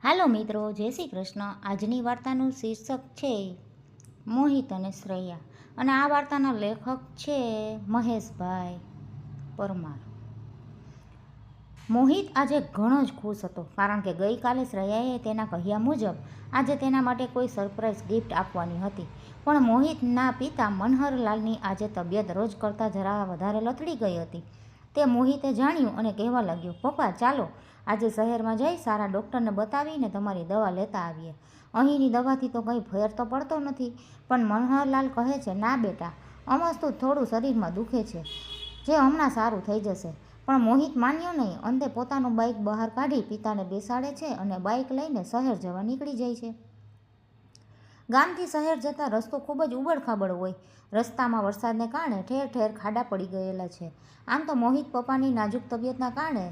હાલો મિત્રો, જય શ્રી કૃષ્ણ. આજની વાર્તાનું શીર્ષક છે મોહિત અને શ્રેયા, અને આ વાર્તાના લેખક છે મહેશભાઈ પરમાર. મોહિત આજે ઘણો જ ખુશ હતો, કારણ કે ગઈકાલે શ્રેયાએ તેના કહ્યા મુજબ આજે તેના માટે કોઈ સરપ્રાઈઝ ગિફ્ટ આપવાની હતી. પણ મોહિતના પિતા મનહરલાલની આજે તબિયત રોજ કરતાં જરા વધારે લથડી ગઈ હતી. તે મોહિતે જાણ્યું અને કહેવા લાગ્યો, પપ્પા ચાલો આજે શહેરમાં જઈ સારા ડૉક્ટરને બતાવીને તમારી દવા લેતા આવીએ. અહીંની દવાથી તો કંઈ ફેર તો પડતો નથી. પણ મનહરલાલ કહે છે, ના બેટા, અમસ્તું થોડું શરીરમાં દુખે છે, જે હમણાં સારું થઈ જશે. પણ મોહિત માન્યો નહીં. અંતે પોતાનું બાઇક બહાર કાઢી પિતાને બેસાડે છે અને બાઇક લઈને શહેર જવા નીકળી જાય છે. ગામથી શહેર જતા રસ્તો ખૂબ જ ઉબડખાબડ હોય. રસ્તામાં વરસાદને કારણે ઠેર ઠેર ખાડા પડી ગયેલા છે. આમ તો મોહિત પપ્પાની નાજુક તબિયતના કારણે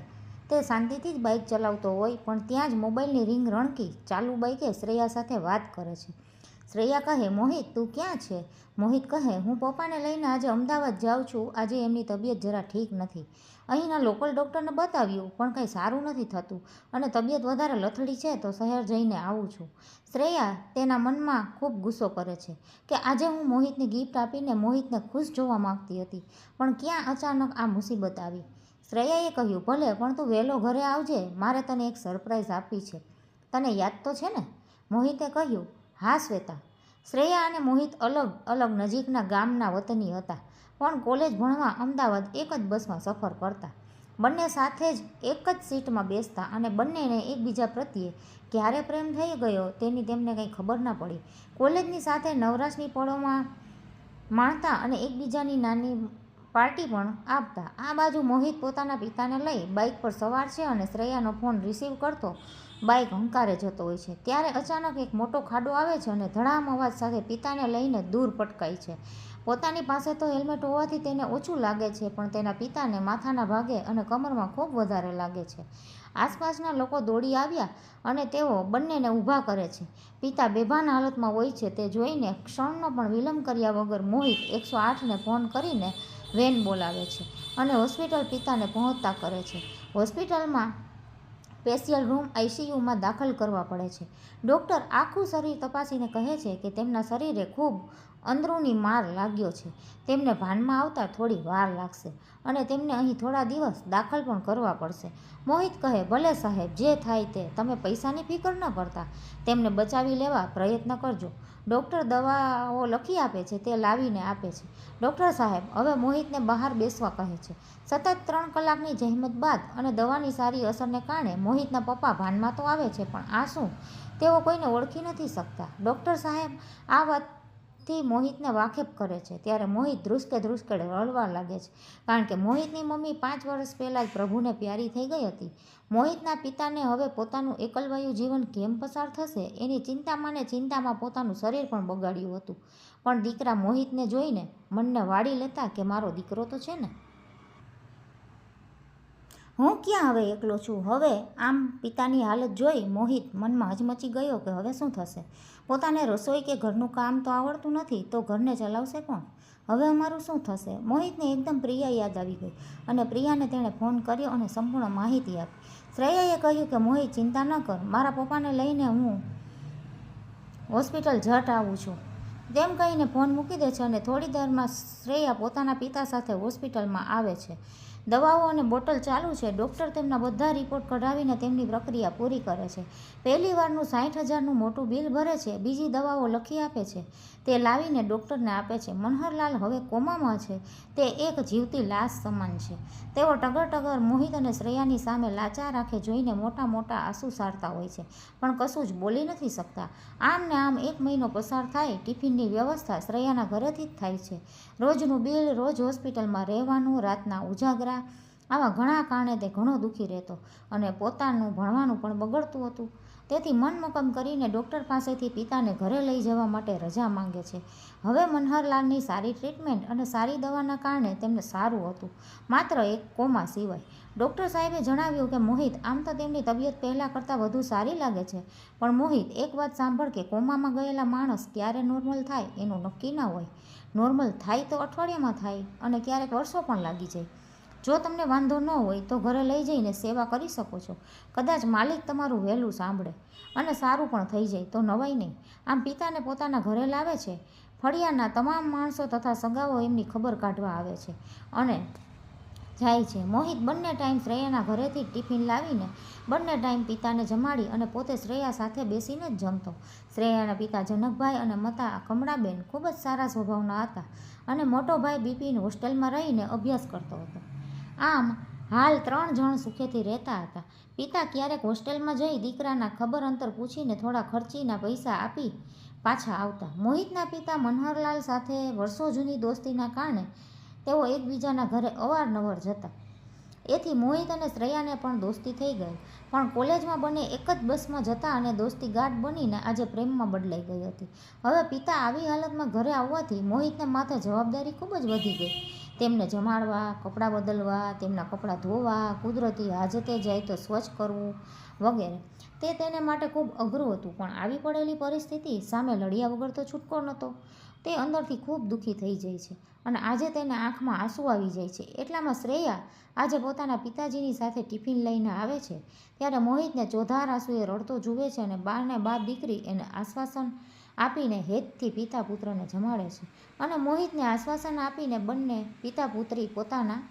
તે શાંતિથી જ બાઇક ચલાવતો હોય, પણ ત્યાં જ મોબાઈલની રિંગ રણકી ચાલુ બાઇકે શ્રેયા સાથે વાત કરે છે. શ્રેયા કહે, મોહિત તું ક્યાં છે? મોહિત કહે, હું પપ્પાને લઈને આજે અમદાવાદ જાઉં છું. આજે એમની તબિયત જરા ઠીક નથી. અહીંના લોકલ ડૉક્ટરને બતાવ્યું, પણ કંઈ સારું નથી થતું અને તબિયત વધારે લથડી છે, તો શહેર જઈને આવું છું. શ્રેયા તેના મનમાં ખૂબ ગુસ્સો કરે છે કે આજે હું મોહિતને ગિફ્ટ આપીને મોહિતને ખુશ જોવા માંગતી હતી, પણ ક્યાં અચાનક આ મુસીબત આવી. શ્રેયાએ કહ્યું, ભલે, પણ તું વહેલો ઘરે આવજે. મારે તને એક સરપ્રાઈઝ આપવી છે. તને યાદ તો છે ને? મોહિતે કહ્યું, હા શ્વેતા. શ્રેયા અને મોહિત અલગ અલગ નજીકના ગામના વતની હતા, પણ કોલેજ ભણવા અમદાવાદ એક જ બસમાં સફર કરતા. બંને સાથે જ એક જ સીટમાં બેસતા અને બંનેને એકબીજા પ્રત્યે ક્યારે પ્રેમ થઈ ગયો તેની તેમને કંઈ ખબર ના પડી. કોલેજની સાથે નવરાશની પળોમાં માણતા અને એકબીજાની નાની પાર્ટી પણ આપતા. આ બાજુ મોહિત પોતાના પિતાને લઈ બાઇક પર સવાર છે અને શ્રેયાનો ફોન રિસીવ કરતો બાઇક હંકારે જતો હોય છે. ત્યારે અચાનક એક મોટો ખાડો આવે છે અને ધડામ અવાજ સાથે પિતાને લઈને દૂર પટકાય છે. પોતાની પાસે તો હેલ્મેટ હોવાથી તેને ઓછું લાગે છે, પણ તેના પિતાને માથાના ભાગે અને કમરમાં ખૂબ વધારે લાગે છે. આસપાસના લોકો દોડી આવ્યા અને તેઓ બંનેને ઊભા કરે છે. પિતા બેભાન હાલતમાં હોય છે તે જોઈને ક્ષણનો પણ વિલંબ કર્યા વગર મોહિત 108ને ફોન કરીને વેન બોલાવે છે અને હોસ્પિટલ પિતાને પહોંચતા કરે છે. હોસ્પિટલમાં સ્પેશિયલ રૂમ આઈસીયુમાં દાખલ કરવા પડે છે. ડૉક્ટર આખું શરીર તપાસીને કહે છે કે તેમના શરીરે ખૂબ અંદરૂની માર લાગ્યો છે. તેમને ભાનમાં આવતા થોડી વાર લાગશે અને તેમને અહીં થોડા દિવસ દાખલ પણ કરવા પડશે. મોહિત કહે, ભલે સાહેબ, જે થાય તે. તમે પૈસાની ફિકર ન કરતા. તેમને બચાવી લેવા પ્રયત્ન કરજો. ડૉક્ટર દવાઓ લખી આપે છે તે લાવીને આપે છે. ડૉક્ટર સાહેબ હવે મોહિતને બહાર બેસવા કહે છે. સતત 3 કલાકની જહેમત બાદ અને દવાની સારી અસરને કારણે મોહિતના પપ્પા ભાનમાં તો આવે છે, પણ આ શું? તેઓ કોઈને ઓળખી નથી શકતા. ડૉક્ટર સાહેબ આ વાતથી મોહિતને વાકેફ કરે છે. ત્યારે મોહિત ધ્રુસકે રડવા લાગે છે, કારણ કે મોહિતની મમ્મી 5 વર્ષ પહેલાં જ પ્રભુને પ્યારી થઈ ગઈ હતી. મોહિતના પિતાને હવે પોતાનું એકલવાયું જીવન કેમ પસાર થશે એની ચિંતામાં ને ચિંતામાં પોતાનું શરીર પણ બગાડ્યું હતું. પણ દીકરા મોહિતને જોઈને મનને વાળી લેતા કે મારો દીકરો તો છે ને. હું ક્યાં હવે એકલો છું. હવે આમ પિતાની હાલત જોઈ મોહિત મનમાં હચમચી ગયો કે હવે શું થશે. પોતાને રસોઈ કે ઘરનું કામ તો આવડતું નથી, તો ઘરને ચલાવશે કોણ? હવે અમારું શું થશે? મોહિતને એકદમ પ્રિયા યાદ આવી ગઈ અને પ્રિયાને તેણે ફોન કર્યો અને સંપૂર્ણ માહિતી આપી. શ્રેયાએ કહ્યું કે મોહિત ચિંતા ન કર, મારા પપ્પાને લઈને હું હોસ્પિટલ જટ આવું છું. તેમ કહીને ફોન મૂકી દે છે અને થોડી દેરમાં શ્રેયા પોતાના પિતા સાથે હોસ્પિટલમાં આવે છે. દવાઓ અને બોટલ ચાલુ છે. ડૉક્ટર તેમના બધા રિપોર્ટ કઢાવીને તેમની પ્રક્રિયા પૂરી કરે છે. પહેલી વારનું 60,000નું મોટું બિલ ભરે છે. બીજી દવાઓ લખી આપે છે તે લાવીને ડૉક્ટરને આપે છે. મનહરલાલ હવે કોમામાં છે. તે એક જીવતી લાશ સમાન છે. તેઓ ટગર મોહિત અને શ્રેયાની સામે લાચાર આંખે જોઈને મોટા મોટા આંસુ સારતા હોય છે, પણ કશું જ બોલી નથી શકતા. આમ ને આમ 1 મહિનો પસાર થાય. ટિફિનની વ્યવસ્થા શ્રેયાના ઘરેથી જ થાય છે. રોજનું બિલ, રોજ હોસ્પિટલમાં રહેવાનું, રાતના ઉજાગરા, આવા ઘણા કારણે તે ઘણો દુઃખી રહેતો અને પોતાનું ભણવાનું પણ બગડતું હતું. તેથી મન મક્કમ કરીને ડૉક્ટર પાસેથી પિતાને ઘરે લઈ જવા માટે રજા માંગે છે. હવે મનહરલાલની સારી ટ્રીટમેન્ટ અને સારી દવાના કારણે તેમને સારું હતું, માત્ર એક કોમા સિવાય. ડૉક્ટર સાહેબે જણાવ્યું કે મોહિત, આમ તો તેમની તબિયત પહેલાં કરતાં વધુ સારી લાગે છે, પણ મોહિત એક વાત સાંભળ કે કોમામાં ગયેલા માણસ ક્યારે નોર્મલ થાય એનું નક્કી ના હોય. નોર્મલ થાય તો અઠવાડિયામાં થાય અને ક્યારેક વર્ષો પણ લાગી જાય. જો તમને વાંધો ન હોય તો ઘરે લઈ જઈને સેવા કરી શકો છો. કદાચ માલિક તમારું વહેલું સાંભળે અને સારું પણ થઈ જાય તો નવાઈ નહીં. આમ પિતાને પોતાના ઘરે લાવે છે. ફળિયાના તમામ માણસો તથા સગાઓ એમની ખબર કાઢવા આવે છે અને જાય છે. મોહિત બંને ટાઈમ શ્રેયાના ઘરેથી ટિફિન લાવીને બંને ટાઈમ પિતાને જમાડી અને પોતે શ્રેયા સાથે બેસીને જ જમતો. શ્રેયાના પિતા જનકભાઈ અને માતા કમળાબેન ખૂબ જ સારા સ્વભાવના હતા અને મોટો ભાઈ બિપિન હોસ્ટેલમાં રહીને અભ્યાસ કરતો હતો. આમ હાલ 3 જણ સુખેથી રહેતા હતા. પિતા ક્યારેક હોસ્ટેલમાં જઈ દીકરાના ખબર અંતર પૂછીને થોડા ખર્ચીના પૈસા આપી પાછા આવતા. મોહિતના પિતા મનહરલાલ સાથે વર્ષો જૂની દોસ્તીના કારણે તેઓ એકબીજાના ઘરે અવારનવાર જતા. એથી મોહિત અને શ્રેયાને પણ દોસ્તી થઈ ગઈ. પણ કોલેજમાં બંને એક જ બસમાં જતા અને દોસ્તી ગાઢ બનીને આજે પ્રેમમાં બદલાઈ ગઈ હતી. હવે પિતા આવી હાલતમાં ઘરે આવવાથી મોહિતને માથે જવાબદારી ખૂબ જ વધી ગઈ. તેમને જમાડવા, કપડાં બદલવા, તેમના કપડાં ધોવા, કુદરતી હાજતે જાય તો સ્વચ્છ કરવું વગેરે. તે તેને માટે ખૂબ અઘરું હતું. પણ આવી પડેલી પરિસ્થિતિ સામે લડ્યા વગર તો છૂટકો નહોતો. તે અંદરથી ખૂબ દુઃખી થઈ જાય છે અને આજે તેને આંખમાં આંસુ આવી જાય છે. એટલામાં શ્રેયા આજે પોતાના પિતાજીની સાથે ટિફિન લઈને આવે છે ત્યારે મોહિતને ચોધાર આંસુએ રડતો જુએ છે અને બાને બાપ દીકરી એને આશ્વાસન આપીને હેતથી પિતા પુત્રને જમાડે છે અને મોહિતને આશ્વાસન આપીને બંને પિતા પુત્રી પોતાના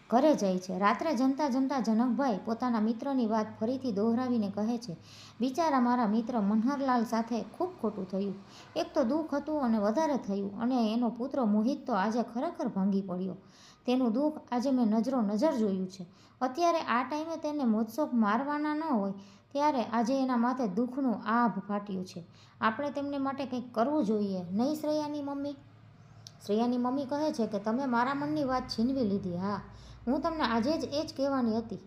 ઘરે જાય છે. રાત્રે જમતા જમતા જનકભાઈ પોતાના મિત્રની વાત ફરીથી દોહરાવીને કહે છે, બિચારા મારા મિત્ર મનહરલાલ સાથે ખૂબ ખોટું થયું. એક તો દુઃખ હતું અને વધારે થયું અને એનો પુત્ર મોહિત તો આજે ખરેખર ભાંગી પડ્યો. તેનું દુઃખ આજે મેં નજરો નજર જોયું છે. અત્યારે આ ટાઈમે તેને મોજશોખ મારવાના ન હોય ત્યારે આજે એના માથે દુઃખનું આભ ફાટ્યું છે. આપણે તેમને માટે કંઈક કરવું જોઈએ, નહીં શ્રેયાની મમ્મી? શ્રેયાની મમ્મી કહે છે કે તમે મારા મનની વાત છીનવી લીધી. હા, હું તમને આજે જ એ જ કહેવાની હતી.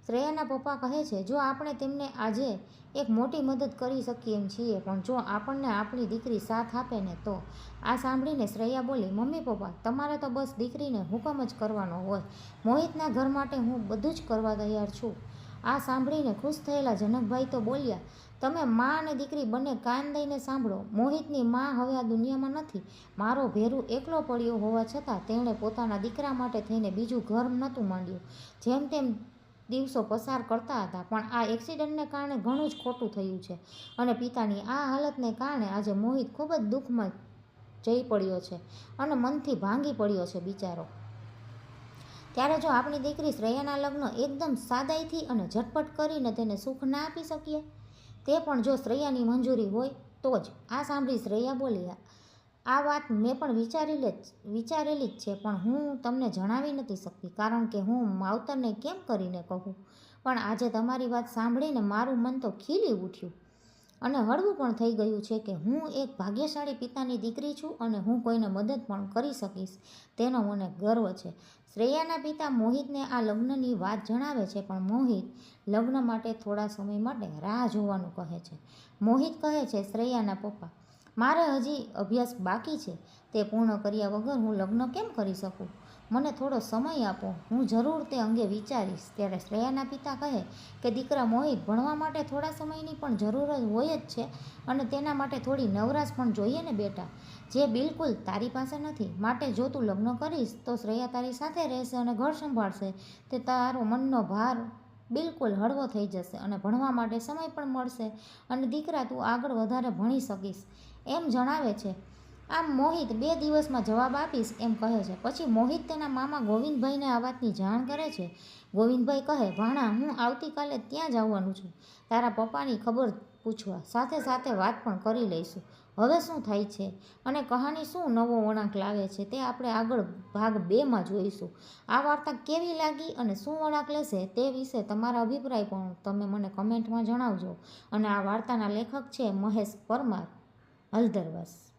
શ્રેયાના પપ્પા કહે છે, જો આપણે તેમને આજે એક મોટી મદદ કરી શકીએ એમ છીએ, પણ જો આપણને આપણી દીકરી સાથ આપે ને તો. આ સાંભળીને શ્રેયા બોલી, મમ્મી પપ્પા તમારે તો બસ દીકરીને હુકમ જ કરવાનો હોય. મોહિતના ઘર માટે હું બધું જ કરવા તૈયાર છું. આ સાંભળીને ખુશ થયેલા જનકભાઈ તો બોલ્યા, તમે મા અને દીકરી બંને કાન દઈને સાંભળો. મોહિતની મા હવે આ દુનિયામાં નથી. મારો ભેરું એકલો પડ્યો હોવા છતાં તેણે પોતાના દીકરા માટે થઈને બીજું ઘર નહોતું માંડ્યું. જેમ તેમ દિવસો પસાર કરતા હતા. પણ આ એક્સિડન્ટને કારણે ઘણું જ ખોટું થયું છે અને પિતાની આ હાલતને કારણે આજે મોહિત ખૂબ જ દુઃખમાં જઈ પડ્યો છે અને મનથી ભાંગી પડ્યો છે બિચારો. ત્યારે જો આપણી દીકરી શ્રેયાના લગ્ન એકદમ સાદાઈથી અને ઝટપટ કરીને તેને સુખ ના આપી શકીએ, તે પણ જો શ્રેયાની મંજૂરી હોય તો જ. આ સાંભળી શ્રેયા બોલી, આ વાત મેં પણ વિચારેલી જ છે, પણ હું તમને જણાવી નથી શકતી કારણ કે હું માવતરને કેમ કરીને કહું. પણ આજે તમારી વાત સાંભળીને મારું મન તો ખીલી ઉઠ્યું અને હળવું પણ થઈ ગયું છે કે હું એક ભાગ્યશાળી પિતાની દીકરી છું અને હું કોઈને મદદ પણ કરી શકીશ તેનો મને ગર્વ છે. શ્રેયાના પિતા મોહિતને આ લગ્નની વાત જણાવે છે, પણ મોહિત લગ્ન માટે થોડા સમય માટે રાહ જોવાનું કહે છે. મોહિત કહે છે, શ્રેયાના પપ્પા મારે હજી અભ્યાસ બાકી છે, તે પૂર્ણ કર્યા વગર હું લગ્ન કેમ કરી શકું? મને થોડો સમય આપો, હું જરૂર તે અંગે વિચારીશ. ત્યારે શ્રેયાના પિતા કહે કે દીકરા મોહિત, ભણવા માટે થોડા સમયની પણ જરૂર હોય જ છે અને તેના માટે થોડી નવરાશ પણ જોઈએ ને બેટા, જે બિલકુલ તારી પાસે નથી. માટે જો તું લગ્ન કરીશ તો શ્રેયા તારી સાથે રહેશે અને ઘર સંભાળશે. તે તારો મનનો ભાર બિલકુલ હળવો થઈ જશે અને ભણવા માટે સમય પણ મળશે અને દીકરા તું આગળ વધારે ભણી શકીશ એમ જણાવે છે. આમ મોહિત 2 દિવસમાં જવાબ આપીશ એમ કહે છે. પછી મોહિત તેના મામા ગોવિંદભાઈને આ વાતની જાણ કરે છે. ગોવિંદભાઈ કહે, ભાણા હું આવતીકાલે ત્યાં જ આવવાનું છું તારા પપ્પાની ખબર પૂછવા. સાથે સાથે વાત પણ કરી લઈશું હવે શું થાય છે અને કહાની શું નવો વળાંક લાવે છે તે આપણે આગળ ભાગ 2માં જોઈશું. આ વાર્તા કેવી લાગી અને શું વળાંક લેશે તે વિશે તમારા અભિપ્રાય પણ તમે મને કમેન્ટમાં જણાવજો. અને આ વાર્તાના લેખક છે મહેશ પરમાર, હલદરવાસ.